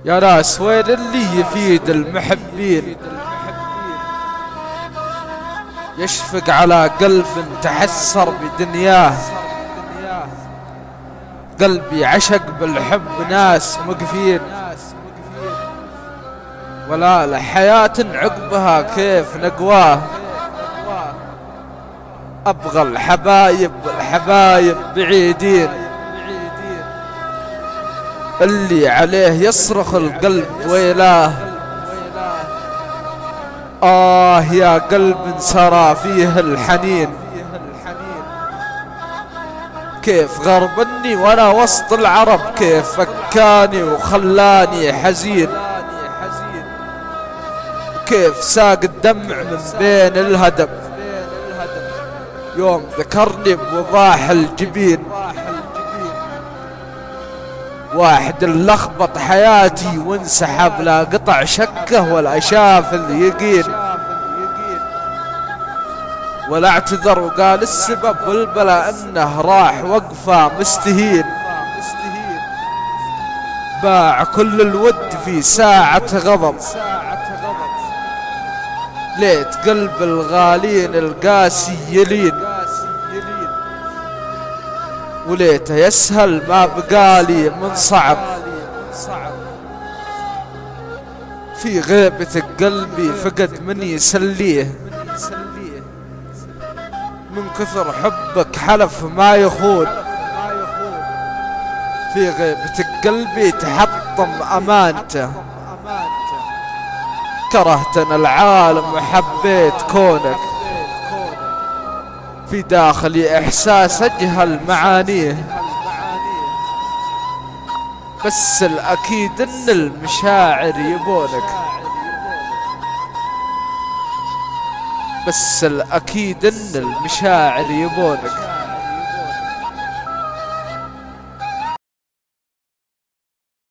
يا ناس وين اللي يفيد المحبين، يشفق على قلب تحسر بدنياه. قلبي عشق بالحب ناس مقفين، ولا لحياة عقبها كيف نقواه. أبغى الحبايب والحبايب بعيدين، اللي عليه يصرخ القلب ويلاه. يا قلب سرى فيه الحنين، كيف غربني وانا وسط العرب، كيف فكاني وخلاني حزين. كيف ساق الدمع من بين الهدم، يوم ذكرني بوضاح الجبين. واحد لخبط حياتي وانسحب، لا قطع شكه ولا شاف اليقين، ولا اعتذر وقال السبب والبلا انه راح وقفه مستهين. باع كل الود في ساعة غضب، ليت قلب الغالين القاسي يلين. وليته يسهل ما بقالي من صعب، في غيبة قلبي فقد من يسليه. من كثر حبك حلف ما يخون، في غيبة قلبي تحطم أمانته. كرهتنا العالم وحبيت كونك، في داخلي إحساس أجهل معانيه. بس الأكيد إن المشاعر يبونك، بس الأكيد إن المشاعر يبونك.